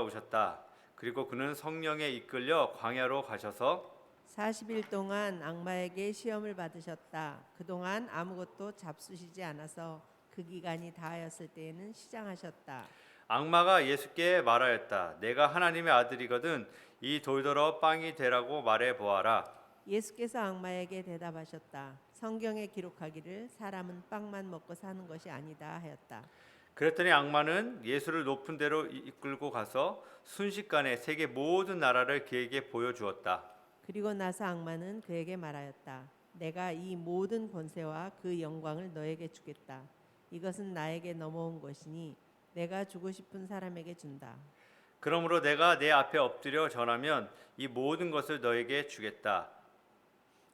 돌아오셨다. 그리고 그는 성령에 이끌려 광야로 가셔서 40일 동안 악마에게 시험을 받으셨다. 그동안 아무것도 잡수시지 않아서 그 기간이 다하였을 때에는 시장하셨다. 악마가 예수께 말하였다. 내가 하나님의 아들이거든 이 돌더러 빵이 되라고 말해 보아라. 예수께서 악마에게 대답하셨다. 성경에 기록하기를 사람은 빵만 먹고 사는 것이 아니다 하였다. 그랬더니 악마는 예수를 높은 데로 이끌고 가서 순식간에 세계 모든 나라를 그에게 보여주었다. 그리고 나서 악마는 그에게 말하였다. 내가 이 모든 권세와 그 영광을 너에게 주겠다. 이것은 나에게 넘어온 것이니 내가 주고 싶은 사람에게 준다. 그러므로 내가 내 앞에 엎드려 전하면 이 모든 것을 너에게 주겠다.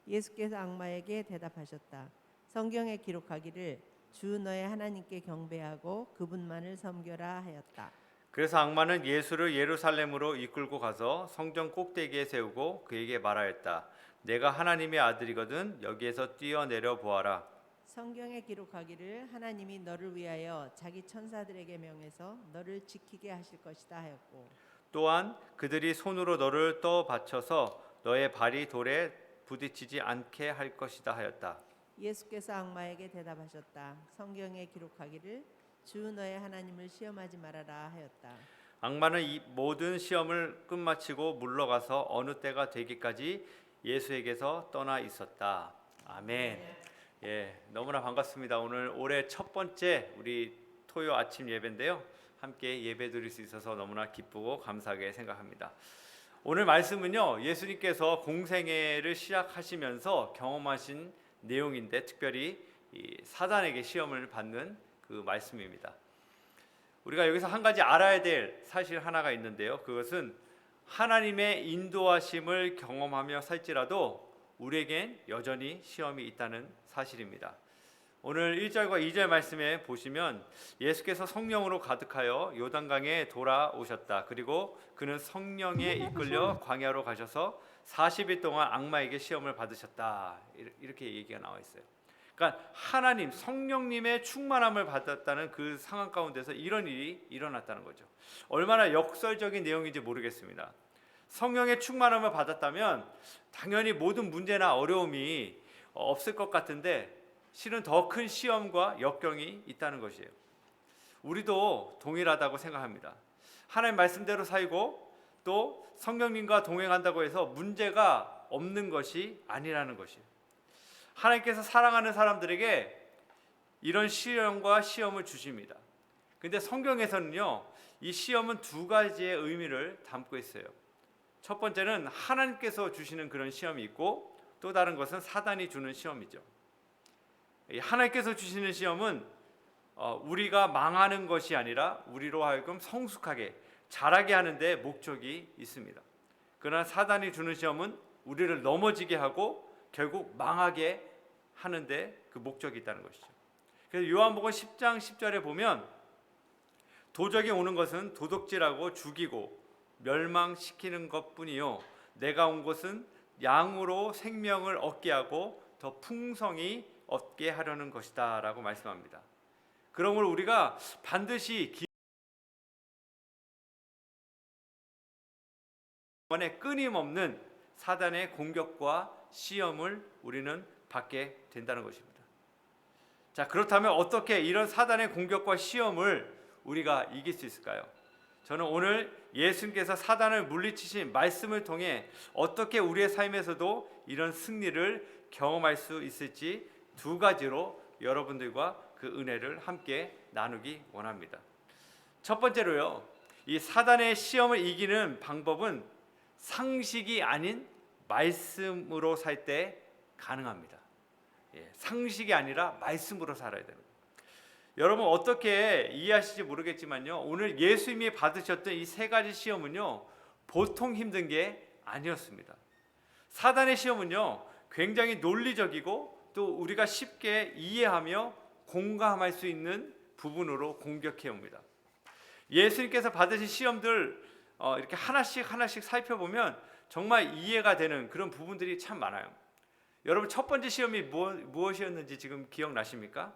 예수께서 악마에게 대답하셨다. 성경에 기록하기를 주 너의 하나님께 경배하고 그분만을 섬겨라 하였다. 그래서 악마는 예수를 예루살렘으로 이끌고 가서 성전 꼭대기에 세우고 그에게 말하였다. 내가 하나님의 아들이거든 여기에서 뛰어내려 보아라. 성경에 기록하기를 하나님이 너를 위하여 자기 천사들에게 명해서 너를 지키게 하실 것이다 하였고 또한 그들이 손으로 너를 떠 받쳐서 너의 발이 돌에 부딪히지 않게 할 것이다 하였다. 예수께서 악마에게 대답하셨다. 성경에 기록하기를 주 너의 하나님을 시험하지 말아라 하였다. 악마는 이 모든 시험을 끝마치고 물러가서 어느 때가 되기까지 예수에게서 떠나 있었다. 아멘. 예, 너무나 반갑습니다. 오늘 올해 첫 번째 우리 토요 아침 예배인데요. 함께 예배 드릴 수 있어서 너무나 기쁘고 감사하게 생각합니다. 오늘 말씀은요, 예수님께서 공생애를 시작하시면서 경험하신 내용인데 특별히 이 사단에게 시험을 받는 그 말씀입니다. 우리가 여기서 한 가지 알아야 될 사실 하나가 있는데요. 그것은 하나님의 인도하심을 경험하며 살지라도 우리에겐 여전히 시험이 있다는 사실입니다. 오늘 1절과 2절 말씀에 보시면 예수께서 성령으로 가득하여 요단강에 돌아오셨다. 그리고 그는 성령에 이끌려 광야로 가셔서 40일 동안 악마에게 시험을 받으셨다. 이렇게 얘기가 나와 있어요. 그러니까 하나님 성령님의 충만함을 받았다는 그 상황 가운데서 이런 일이 일어났다는 거죠. 얼마나 역설적인 내용인지 모르겠습니다. 성령의 충만함을 받았다면 당연히 모든 문제나 어려움이 없을 것 같은데 실은 더 큰 시험과 역경이 있다는 것이에요. 우리도 동일하다고 생각합니다. 하나님 말씀대로 살고 또 성령님과 동행한다고 해서 문제가 없는 것이 아니라는 것이에요. 하나님께서 사랑하는 사람들에게 이런 시험과 시험을 주십니다. 근데 성경에서는요, 이 시험은 두 가지의 의미를 담고 있어요. 첫 번째는 하나님께서 주시는 그런 시험이 있고 또 다른 것은 사단이 주는 시험이죠. 하나님께서 주시는 시험은 우리가 망하는 것이 아니라 우리로 하여금 성숙하게 자라게 하는 데 목적이 있습니다. 그러나 사단이 주는 시험은 우리를 넘어지게 하고 결국 망하게 하는데 그 목적이 있다는 것이죠. 그래서 요한복음 10장 10절에 보면 도적이 오는 것은 도둑질하고 죽이고 멸망시키는 것뿐이요 내가 온 것은 양으로 생명을 얻게 하고 더 풍성히 얻게 하려는 것이다 라고 말씀합니다. 그러므로 우리가 반드시 기원에 끊임없는 사단의 공격과 시험을 우리는 받게 된다는 것입니다. 자, 그렇다면 어떻게 이런 사단의 공격과 시험을 우리가 이길 수 있을까요? 저는 오늘 예수님께서 사단을 물리치신 말씀을 통해 어떻게 우리의 삶에서도 이런 승리를 경험할 수 있을지 두 가지로 여러분들과 그 은혜를 함께 나누기 원합니다. 첫 번째로요, 이 사단의 시험을 이기는 방법은 상식이 아닌 말씀으로 살 때 가능합니다. 상식이 아니라 말씀으로 살아야 됩니다. 여러분 어떻게 이해하실지 모르겠지만요, 오늘 예수님이 받으셨던 이 세 가지 시험은요 보통 힘든 게 아니었습니다. 사단의 시험은요 굉장히 논리적이고 또 우리가 쉽게 이해하며 공감할 수 있는 부분으로 공격해 옵니다. 예수님께서 받으신 시험들 이렇게 하나씩 살펴보면 정말 이해가 되는 그런 부분들이 참 많아요. 여러분 첫 번째 시험이 무엇이었는지 지금 기억나십니까?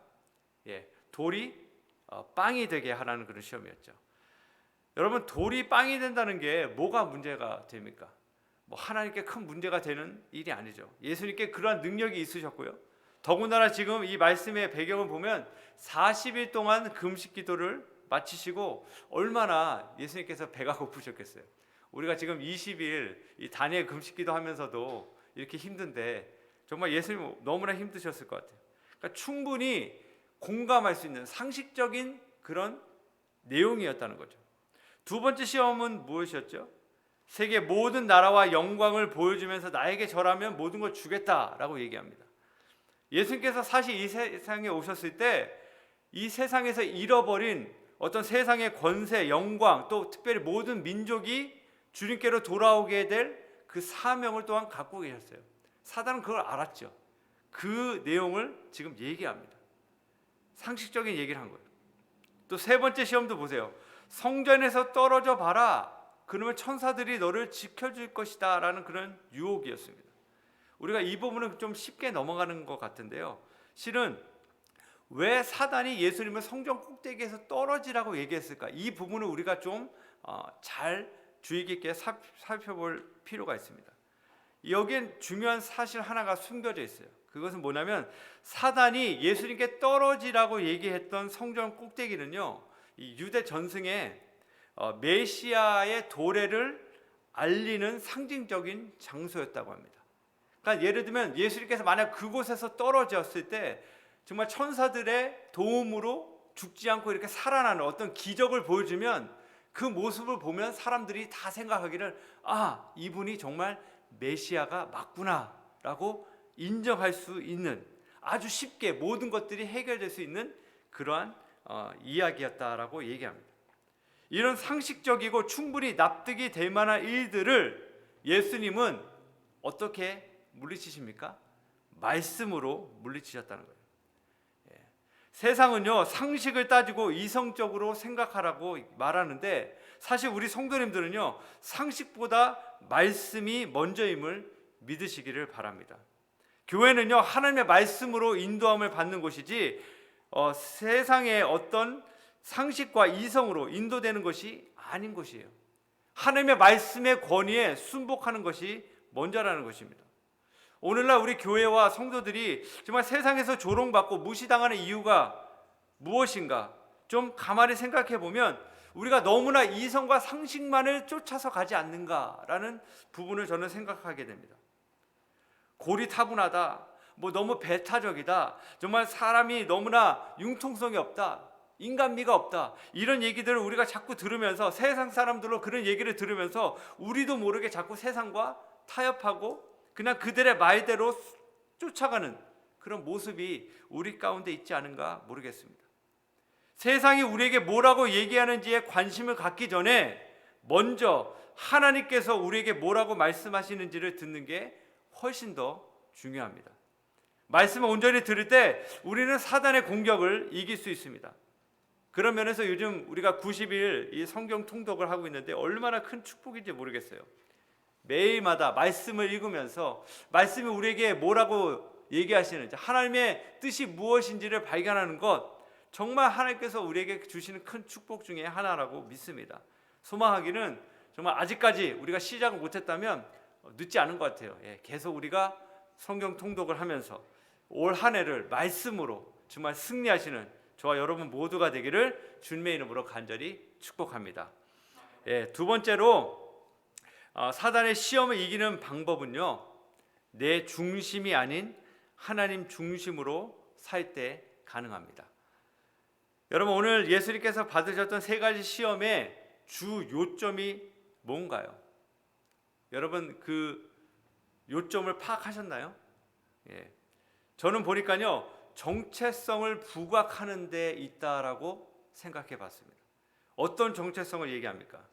돌이 빵이 되게 하라는 그런 시험이었죠. 여러분, 돌이 빵이 된다는 게 뭐가 문제가 됩니까? 뭐 하나님께 큰 문제가 되는 일이 아니죠. 예수님께 그러한 능력이 있으셨고요. 더군다나 지금 이 말씀의 배경을 보면 40일 동안 금식 기도를 마치시고 얼마나 예수님께서 배가 고프셨겠어요. 우리가 지금 20일 이 다니엘 금식 기도하면서도 이렇게 힘든데 정말 예수님 너무나 힘드셨을 것 같아요. 그러니까 충분히 공감할 수 있는 상식적인 그런 내용이었다는 거죠. 두 번째 시험은 무엇이었죠? 세계 모든 나라와 영광을 보여주면서 나에게 절하면 모든 걸 주겠다라고 얘기합니다. 예수님께서 사실 이 세상에 오셨을 때 이 세상에서 잃어버린 어떤 세상의 권세, 영광, 또 특별히 모든 민족이 주님께로 돌아오게 될 그 사명을 또한 갖고 계셨어요. 사단은 그걸 알았죠. 그 내용을 지금 얘기합니다. 상식적인 얘기를 한 거예요. 또 세 번째 시험도 보세요. 성전에서 떨어져 봐라. 그러면 천사들이 너를 지켜줄 것이다 라는 그런 유혹이었습니다. 우리가 이 부분은 좀 쉽게 넘어가는 것 같은데요. 실은 왜 사단이 예수님을 성전 꼭대기에서 떨어지라고 얘기했을까? 이 부분을 우리가 좀 잘 주의 깊게 살펴볼 필요가 있습니다. 여기엔 중요한 사실 하나가 숨겨져 있어요. 그것은 뭐냐면 사단이 예수님께 떨어지라고 얘기했던 성전 꼭대기는요, 이 유대 전승에 메시아의 도래를 알리는 상징적인 장소였다고 합니다. 그러니까 예를 들면 예수님께서 만약 그곳에서 떨어졌을 때 정말 천사들의 도움으로 죽지 않고 이렇게 살아나는 어떤 기적을 보여주면 그 모습을 보면 사람들이 다 생각하기를 이분이 정말 메시아가 맞구나 라고 인정할 수 있는, 아주 쉽게 모든 것들이 해결될 수 있는 그러한 이야기였다라고 얘기합니다. 이런 상식적이고 충분히 납득이 될 만한 일들을 예수님은 어떻게 물리치십니까? 말씀으로 물리치셨다는 거예요. 세상은요, 상식을 따지고 이성적으로 생각하라고 말하는데 사실 우리 성도님들은요, 상식보다 말씀이 먼저임을 믿으시기를 바랍니다. 교회는요, 하나님의 말씀으로 인도함을 받는 곳이지 세상의 어떤 상식과 이성으로 인도되는 것이 아닌 것이에요. 하나님의 말씀의 권위에 순복하는 것이 먼저라는 것입니다. 오늘날 우리 교회와 성도들이 정말 세상에서 조롱받고 무시당하는 이유가 무엇인가 좀 가만히 생각해 보면 우리가 너무나 이성과 상식만을 쫓아서 가지 않는가라는 부분을 저는 생각하게 됩니다. 고리타분하다, 너무 배타적이다, 정말 사람이 너무나 융통성이 없다, 인간미가 없다, 이런 얘기들을 우리가 자꾸 들으면서 세상 사람들로 그런 얘기를 들으면서 우리도 모르게 자꾸 세상과 타협하고 그냥 그들의 말대로 쫓아가는 그런 모습이 우리 가운데 있지 않은가 모르겠습니다. 세상이 우리에게 뭐라고 얘기하는지에 관심을 갖기 전에 먼저 하나님께서 우리에게 뭐라고 말씀하시는지를 듣는 게 훨씬 더 중요합니다. 말씀을 온전히 들을 때 우리는 사단의 공격을 이길 수 있습니다. 그런 면에서 요즘 우리가 90일 이 성경 통독을 하고 있는데 얼마나 큰 축복인지 모르겠어요. 매일마다 말씀을 읽으면서 말씀이 우리에게 뭐라고 얘기하시는지, 하나님의 뜻이 무엇인지를 발견하는 것, 정말 하나님께서 우리에게 주시는 큰 축복 중에 하나라고 믿습니다. 소망하기는 정말 아직까지 우리가 시작을 못했다면 늦지 않은 것 같아요. 계속 우리가 성경 통독을 하면서 올 한 해를 말씀으로 정말 승리하시는 저와 여러분 모두가 되기를 주님의 이름으로 간절히 축복합니다. 두 번째로 사단의 시험을 이기는 방법은요, 내 중심이 아닌 하나님 중심으로 살 때 가능합니다. 여러분, 오늘 예수님께서 받으셨던 세 가지 시험의 주 요점이 뭔가요? 여러분, 그 요점을 파악하셨나요? 저는 보니까요, 정체성을 부각하는 데 있다라고 생각해 봤습니다. 어떤 정체성을 얘기합니까?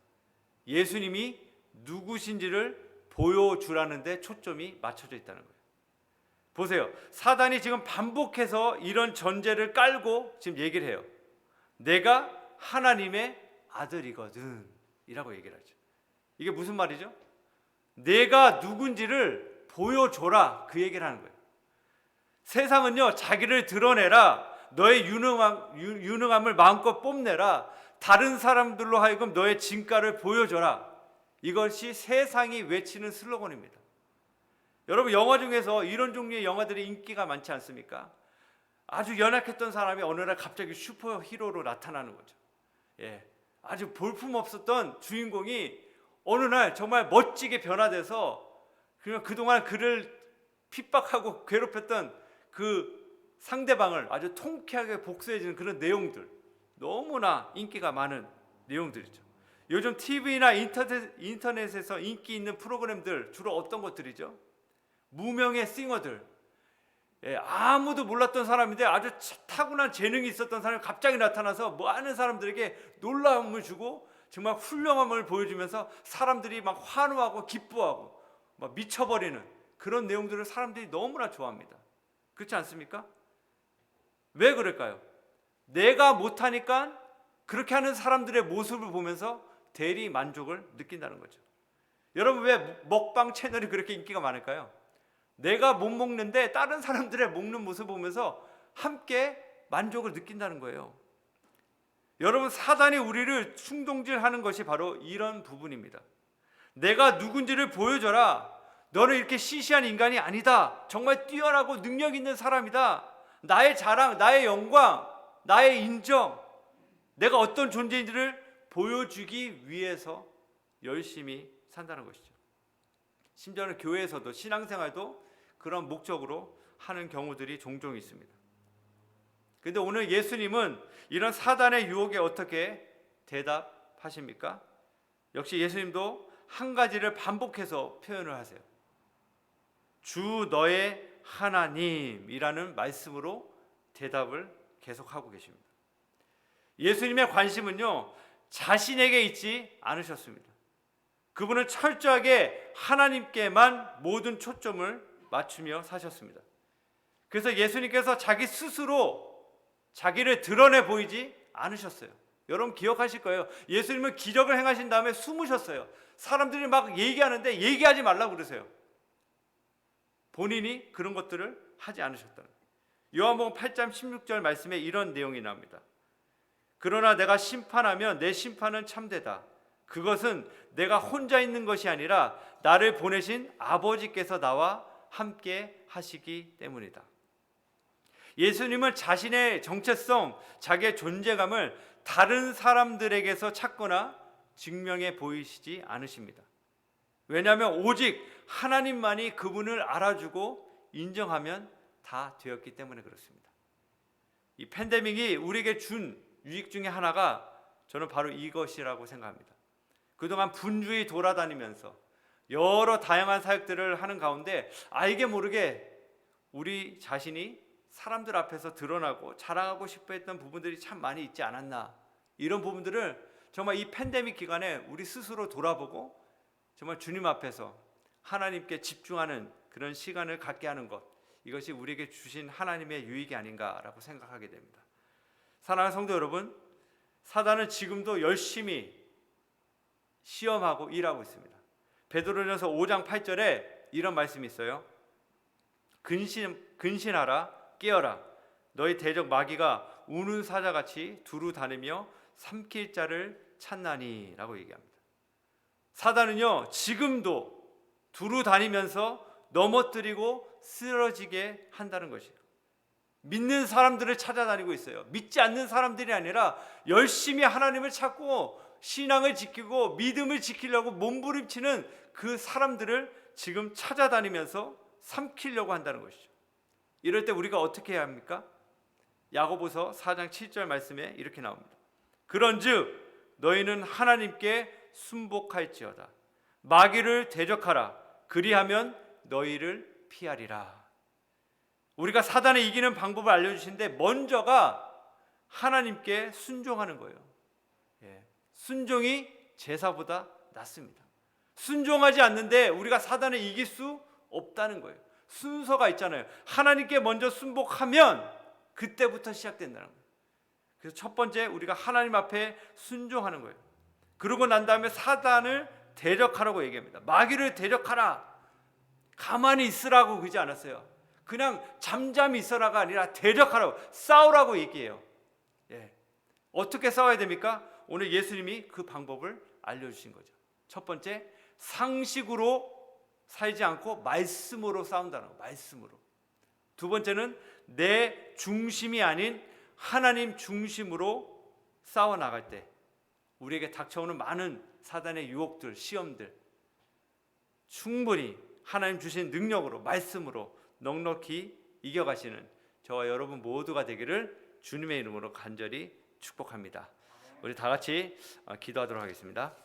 예수님이 누구신지를 보여주라는 데 초점이 맞춰져 있다는 거예요. 보세요. 사단이 지금 반복해서 이런 전제를 깔고 지금 얘기를 해요. 내가 하나님의 아들이거든 이라고 얘기를 하죠. 이게 무슨 말이죠? 내가 누군지를 보여줘라, 그 얘기를 하는 거예요. 세상은요, 자기를 드러내라, 너의 유능함을 마음껏 뽐내라, 다른 사람들로 하여금 너의 진가를 보여줘라. 이것이 세상이 외치는 슬로건입니다. 여러분, 영화 중에서 이런 종류의 영화들이 인기가 많지 않습니까? 아주 연약했던 사람이 어느 날 갑자기 슈퍼히로로 나타나는 거죠. 예, 아주 볼품없었던 주인공이 어느 날 정말 멋지게 변화돼서 그냥 그동안 그를 핍박하고 괴롭혔던 그 상대방을 아주 통쾌하게 복수해주는 그런 내용들, 너무나 인기가 많은 내용들이죠. 요즘 TV나 인터넷에서 인기 있는 프로그램들 주로 어떤 것들이죠? 무명의 싱어들, 예, 아무도 몰랐던 사람인데 아주 타고난 재능이 있었던 사람이 갑자기 나타나서 많은 사람들에게 놀라움을 주고 정말 훌륭함을 보여주면서 사람들이 막 환호하고 기뻐하고 막 미쳐버리는 그런 내용들을 사람들이 너무나 좋아합니다. 그렇지 않습니까? 왜 그럴까요? 내가 못하니까 그렇게 하는 사람들의 모습을 보면서 대리 만족을 느낀다는 거죠. 여러분, 왜 먹방 채널이 그렇게 인기가 많을까요? 내가 못 먹는데 다른 사람들의 먹는 모습을 보면서 함께 만족을 느낀다는 거예요. 여러분, 사단이 우리를 충동질하는 것이 바로 이런 부분입니다. 내가 누군지를 보여줘라. 너는 이렇게 시시한 인간이 아니다. 정말 뛰어나고 능력 있는 사람이다. 나의 자랑, 나의 영광, 나의 인정, 내가 어떤 존재인지를 보여주기 위해서 열심히 산다는 것이죠. 심지어는 교회에서도, 신앙생활도 그런 목적으로 하는 경우들이 종종 있습니다. 그런데 오늘 예수님은 이런 사단의 유혹에 어떻게 대답하십니까? 역시 예수님도 한 가지를 반복해서 표현을 하세요. 주 너의 하나님이라는 말씀으로 대답을 계속하고 계십니다. 예수님의 관심은요, 자신에게 있지 않으셨습니다. 그분은 철저하게 하나님께만 모든 초점을 맞추며 사셨습니다. 그래서 예수님께서 자기 스스로 자기를 드러내 보이지 않으셨어요. 여러분 기억하실 거예요. 예수님은 기적을 행하신 다음에 숨으셨어요. 사람들이 막 얘기하는데 얘기하지 말라고 그러세요. 본인이 그런 것들을 하지 않으셨다는 거예요. 요한복음 8장 16절 말씀에 이런 내용이 나옵니다. 그러나 내가 심판하면 내 심판은 참되다. 그것은 내가 혼자 있는 것이 아니라 나를 보내신 아버지께서 나와 함께 하시기 때문이다. 예수님은 자신의 정체성, 자기의 존재감을 다른 사람들에게서 찾거나 증명해 보이시지 않으십니다. 왜냐하면 오직 하나님만이 그분을 알아주고 인정하면 다 되었기 때문에 그렇습니다. 이 팬데믹이 우리에게 준 유익 중에 하나가 저는 바로 이것이라고 생각합니다. 그동안 분주히 돌아다니면서 여러 다양한 사역들을 하는 가운데 알게 모르게 우리 자신이 사람들 앞에서 드러나고 자랑하고 싶어 했던 부분들이 참 많이 있지 않았나. 이런 부분들을 정말 이 팬데믹 기간에 우리 스스로 돌아보고 정말 주님 앞에서 하나님께 집중하는 그런 시간을 갖게 하는 것, 이것이 우리에게 주신 하나님의 유익이 아닌가라고 생각하게 됩니다. 사랑하는 성도 여러분, 사단은 지금도 열심히 시험하고 일하고 있습니다. 베드로전서 5장 8절에 이런 말씀이 있어요. 근신하라, 깨어라. 너희 대적 마귀가 우는 사자같이 두루 다니며 삼킬 자를 찾나니 라고 얘기합니다. 사단은요, 지금도 두루 다니면서 넘어뜨리고 쓰러지게 한다는 것이에요. 믿는 사람들을 찾아다니고 있어요. 믿지 않는 사람들이 아니라 열심히 하나님을 찾고 신앙을 지키고 믿음을 지키려고 몸부림치는 그 사람들을 지금 찾아다니면서 삼키려고 한다는 것이죠. 이럴 때 우리가 어떻게 해야 합니까? 야고보서 4장 7절 말씀에 이렇게 나옵니다. 그런즉 너희는 하나님께 순복할지어다. 마귀를 대적하라. 그리하면 너희를 피하리라. 우리가 사단을 이기는 방법을 알려주시는데 먼저가 하나님께 순종하는 거예요. 순종이 제사보다 낫습니다. 순종하지 않는데 우리가 사단을 이길 수 없다는 거예요. 순서가 있잖아요. 하나님께 먼저 순복하면 그때부터 시작된다는 거예요. 그래서 첫 번째 우리가 하나님 앞에 순종하는 거예요. 그러고 난 다음에 사단을 대적하라고 얘기합니다. 마귀를 대적하라. 가만히 있으라고 그러지 않았어요. 그냥 잠잠히 있어라가 아니라 대적하라고, 싸우라고 얘기해요. 어떻게 싸워야 됩니까? 오늘 예수님이 그 방법을 알려주신 거죠. 첫 번째, 상식으로 살지 않고 말씀으로 싸운다는 거. 말씀으로. 두 번째는 내 중심이 아닌 하나님 중심으로 싸워 나갈 때 우리에게 닥쳐오는 많은 사단의 유혹들, 시험들 충분히 하나님 주신 능력으로, 말씀으로 넉넉히 이겨가시는 저와 여러분 모두가 되기를 주님의 이름으로 간절히 축복합니다. 우리 다 같이 기도하도록 하겠습니다.